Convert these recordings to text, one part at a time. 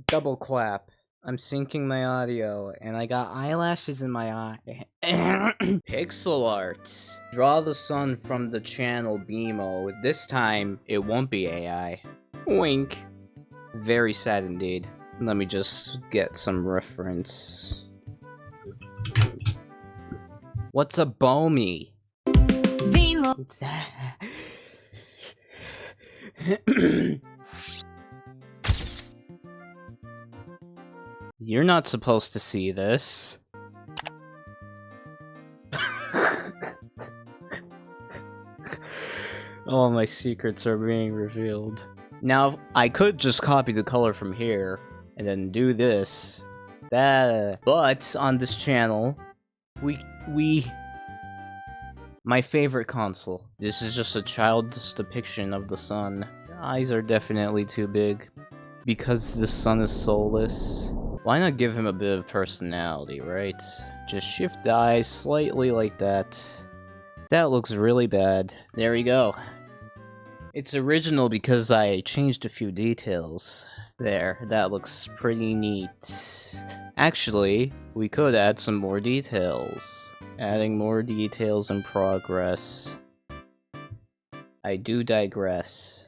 Double clap. I'm syncing my audio, and I got eyelashes in my eye. Pixel art. Draw the sun from the channel BMO. This time, it won't be AI. Wink. Very sad indeed. Let me just get some reference. What's a bomi? Vino. You're not supposed to see this. All my secrets are being revealed. Now, I could just copy the color from here, and then do this. But, on this channel, my favorite console. This is just a child's depiction of the sun. The eyes are definitely too big. Because the sun is soulless. Why not give him a bit of personality, right? Just shift the eyes slightly like that. That looks really bad. There we go. It's original because I changed a few details. There, that looks pretty neat. Actually, we could add some more details. Adding more details in progress. I do digress.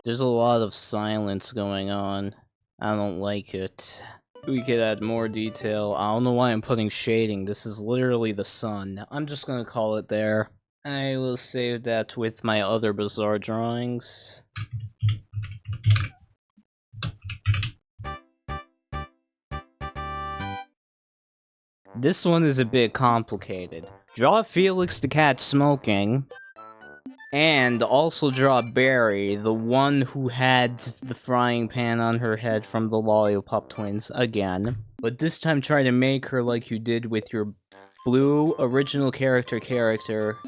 There's a lot of silence going on. I don't like it. We could add more detail. I don't know why I'm putting shading. This is literally the sun. I'm just gonna call it there. I will save that with my other bizarre drawings. This one is a bit complicated. Draw Felix the cat smoking. And also draw Barry, the one who had the frying pan on her head from the Lollipop Twins, again. But this time try to make her like you did with your blue original character.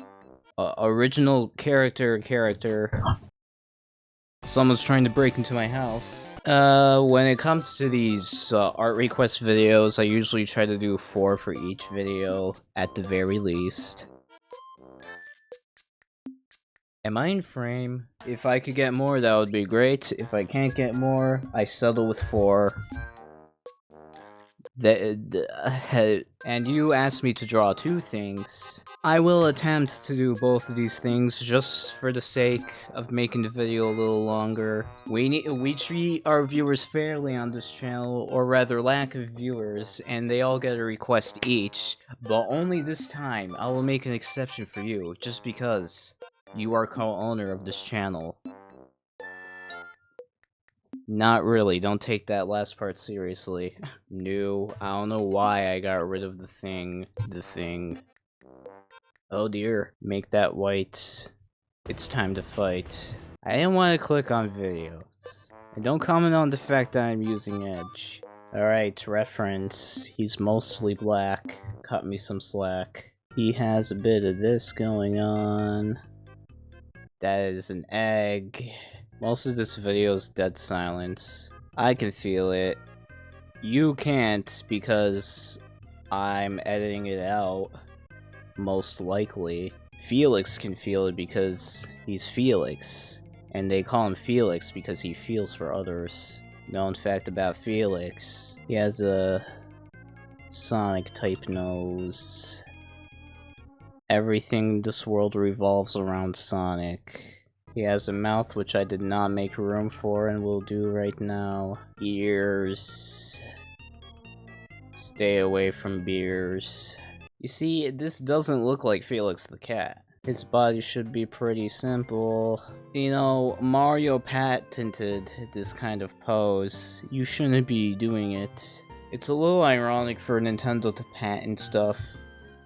Someone's trying to break into my house. When it comes to these art request videos, I usually try to do 4 for each video, at the very least. Am I in frame? If I could get more, that would be great. If I can't get more, I settle with 4. And you asked me to draw 2 things. I will attempt to do both of these things just for the sake of making the video a little longer. We treat our viewers fairly on this channel, or rather lack of viewers, and they all get a request each. But only this time, I will make an exception for you, just because you are co-owner of this channel. Not really, don't take that last part seriously. No, I don't know why I got rid of the thing. Oh dear, make that white. It's time to fight. I didn't want to click on videos. And don't comment on the fact that I'm using Edge. Alright, reference. He's mostly black. Cut me some slack. He has a bit of this going on. That is an egg. Most of this video is dead silence. I can feel it. You can't because I'm editing it out. Most likely. Felix can feel it because he's Felix. And they call him Felix because he feels for others. Known fact about Felix. He has a Sonic type nose. Everything in this world revolves around Sonic. He has a mouth which I did not make room for and will do right now. Ears. Stay away from beers. You see, this doesn't look like Felix the cat. His body should be pretty simple. You know, Mario patented this kind of pose. You shouldn't be doing it. It's a little ironic for Nintendo to patent stuff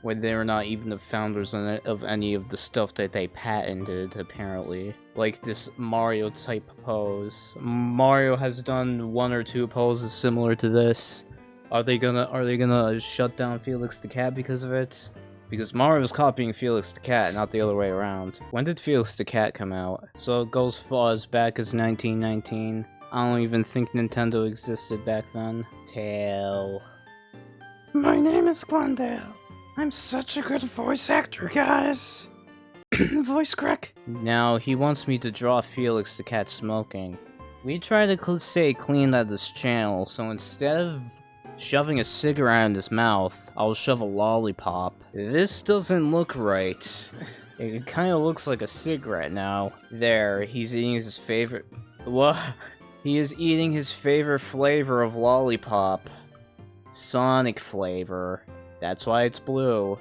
when they're not even the founders of any of the stuff that they patented, apparently. Like this Mario type pose. Mario has done 1 or 2 poses similar to this. Are they gonna shut down Felix the Cat because of it? Because Mario's copying Felix the Cat, not the other way around. When did Felix the Cat come out? So it goes as back as 1919. I don't even think Nintendo existed back then. Tail. My name is Glendale. I'm such a good voice actor, guys. Voice crack. Now, he wants me to draw Felix the cat smoking. We try to stay clean at this channel, so instead of shoving a cigarette in his mouth, I'll shove a lollipop. This doesn't look right. It kind of looks like a cigarette now. There, he's eating his favorite... What? He is eating his favorite flavor of lollipop. Sonic flavor. That's why it's blue.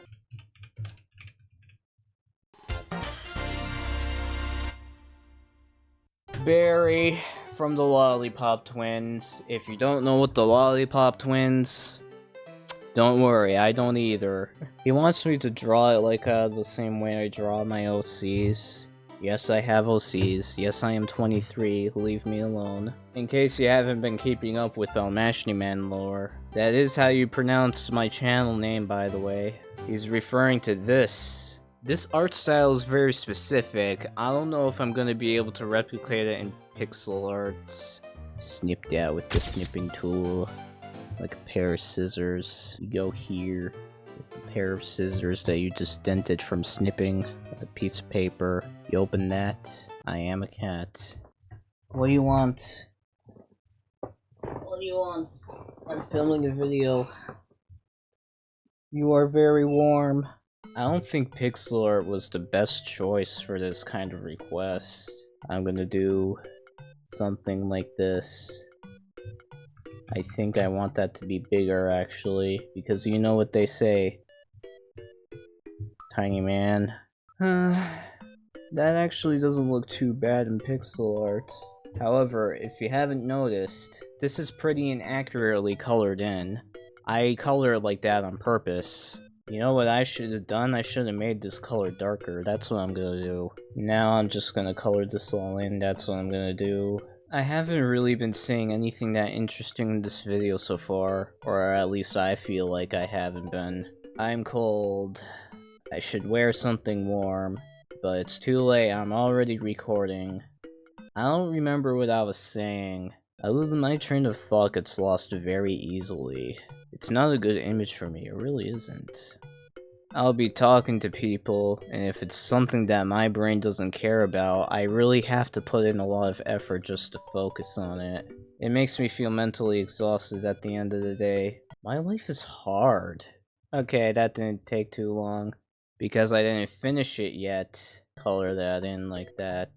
Barry from the Lollipop Twins. If you don't know what the Lollipop Twins... Don't worry, I don't either. He wants me to draw it like the same way I draw my OCs. Yes, I have OCs. Yes, I am 23. Leave me alone. In case you haven't been keeping up with ALMASHNI-MAN lore, that is how you pronounce my channel name, by the way. He's referring to this. This art style is very specific. I don't know if I'm gonna be able to replicate it in pixel art. Snipped out with the snipping tool. Like a pair of scissors. You go here with the pair of scissors that you just dented from snipping a piece of paper. You open that. I am a cat. What do you want? What do you want? I'm filming a video. You are very warm. I don't think pixel art was the best choice for this kind of request. I'm gonna do something like this. I think I want that to be bigger, actually, because you know what they say. Tiny man. That actually doesn't look too bad in pixel art. However, if you haven't noticed, this is pretty inaccurately colored in. I color it like that on purpose. You know what I should have done? I should have made this color darker. That's what I'm gonna do. Now I'm just gonna color this all in. That's what I'm gonna do. I haven't really been saying anything that interesting in this video so far, or at least I feel like I haven't been. I'm cold. I should wear something warm, but it's too late, I'm already recording. I don't remember what I was saying. Other than my train of thought gets lost very easily. It's not a good image for me, it really isn't. I'll be talking to people, and if it's something that my brain doesn't care about, I really have to put in a lot of effort just to focus on it. It makes me feel mentally exhausted at the end of the day. My life is hard. Okay, that didn't take too long. Because I didn't finish it yet. Color that in like that.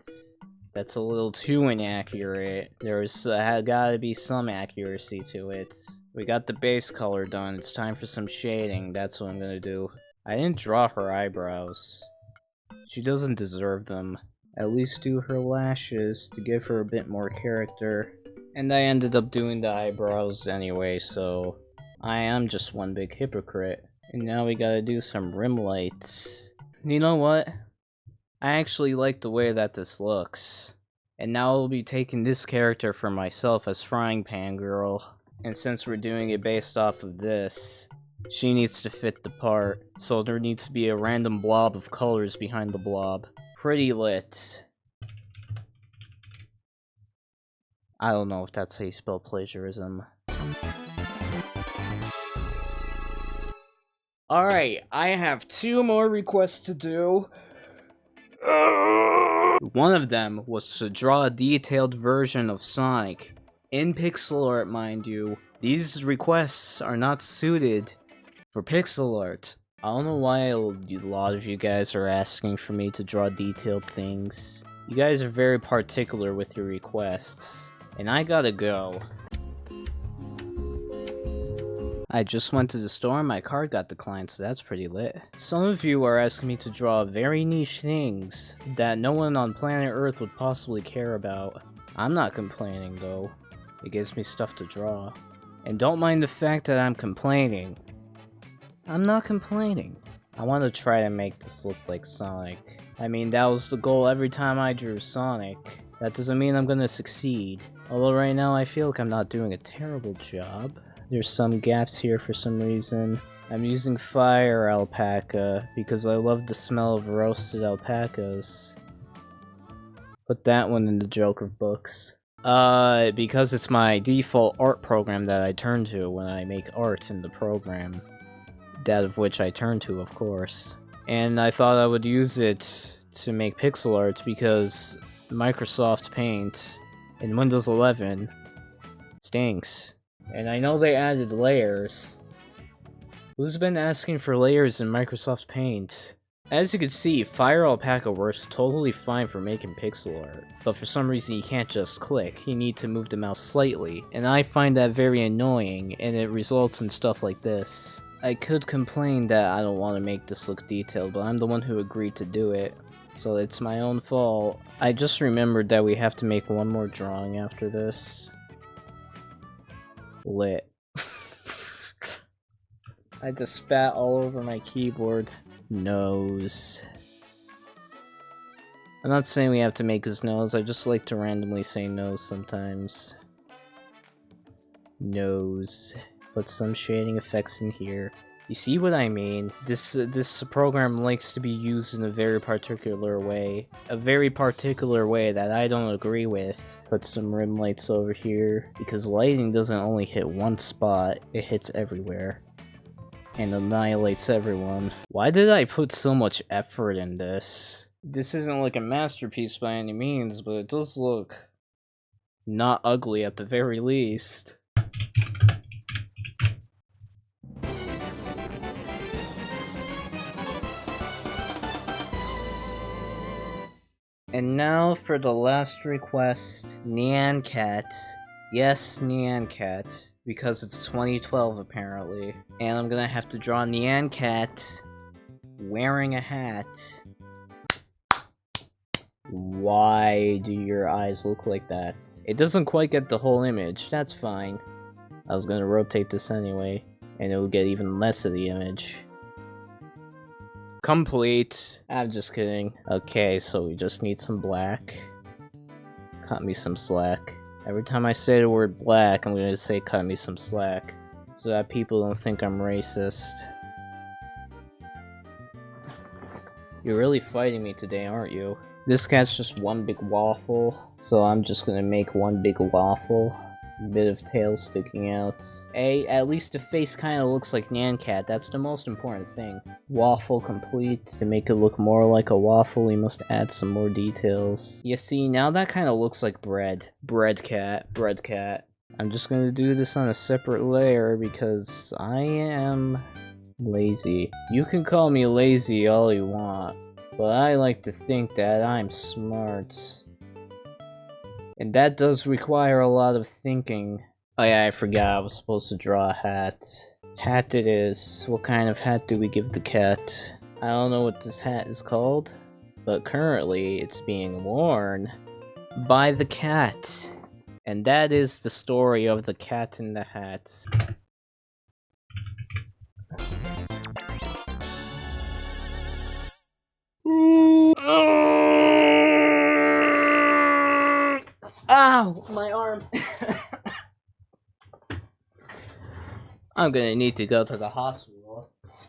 That's a little too inaccurate. There's gotta be some accuracy to it. We got the base color done, it's time for some shading, that's what I'm gonna do. I didn't draw her eyebrows. She doesn't deserve them. At least do her lashes to give her a bit more character. And I ended up doing the eyebrows anyway, so I am just one big hypocrite. And now we gotta do some rim lights. You know what? I actually like the way that this looks. And now I'll be taking this character for myself as Frying Pan Girl. And since we're doing it based off of this, she needs to fit the part, so there needs to be a random blob of colors behind the blob. Pretty lit. I don't know if that's how you spell plagiarism. Alright, I have 2 more requests to do. One of them was to draw a detailed version of Sonic. In pixel art, mind you. These requests are not suited for pixel art. I don't know why a lot of you guys are asking for me to draw detailed things. You guys are very particular with your requests. And I gotta go. I just went to the store and my card got declined, so that's pretty lit. Some of you are asking me to draw very niche things that no one on planet Earth would possibly care about. I'm not complaining though. It gives me stuff to draw. And don't mind the fact that I'm complaining. I'm not complaining. I want to try to make this look like Sonic. I mean, that was the goal every time I drew Sonic. That doesn't mean I'm gonna succeed. Although right now I feel like I'm not doing a terrible job. There's some gaps here for some reason. I'm using fire alpaca because I love the smell of roasted alpacas. Put that one in the joke of books. Because it's my default art program that I turn to when I make art in the program. That of which I turn to, of course. And I thought I would use it to make pixel art because Microsoft Paint in Windows 11 stinks. And I know they added layers. Who's been asking for layers in Microsoft Paint? As you can see, Fire Alpaca works totally fine for making pixel art, but for some reason you can't just click, you need to move the mouse slightly, and I find that very annoying, and it results in stuff like this. I could complain that I don't want to make this look detailed, but I'm the one who agreed to do it, so it's my own fault. I just remembered that we have to make one more drawing after this. Lit. I just spat all over my keyboard. Nose. I'm not saying we have to make his nose, I just like to randomly say nose sometimes. Nose. Put some shading effects in here. You see what I mean? This program likes to be used in a very particular way. A very particular way that I don't agree with. Put some rim lights over here, because lighting doesn't only hit one spot, it hits everywhere. And annihilates everyone. Why did I put so much effort in this? This isn't like a masterpiece by any means, but it does look not ugly at the very least. And now for the last request, Nyan Cat. Yes, Nyan Cat. Because it's 2012 apparently. And I'm gonna have to draw Nyan Cat wearing a hat. Why do your eyes look like that? It doesn't quite get the whole image, that's fine. I was gonna rotate this anyway, and it will get even less of the image. Complete! I'm just kidding. Okay, so we just need some black. Cut me some slack. Every time I say the word black, I'm gonna say cut me some slack. So that people don't think I'm racist. You're really fighting me today, aren't you? This cat's just one big waffle, so I'm just gonna make one big waffle. Bit of tail sticking out. At least the face kinda looks like Nyan Cat, that's the most important thing. Waffle complete. To make it look more like a waffle, we must add some more details. You see, now that kinda looks like bread. Bread cat. Bread cat. I'm just gonna do this on a separate layer because I am lazy. You can call me lazy all you want, but I like to think that I'm smart. And that does require a lot of thinking. Oh yeah, I forgot I was supposed to draw a hat. Hat it is. What kind of hat do we give the cat? I don't know what this hat is called, but currently it's being worn by the cat. And that is the story of the Cat in the Hat. Ow! My arm! I'm gonna need to go to the hospital.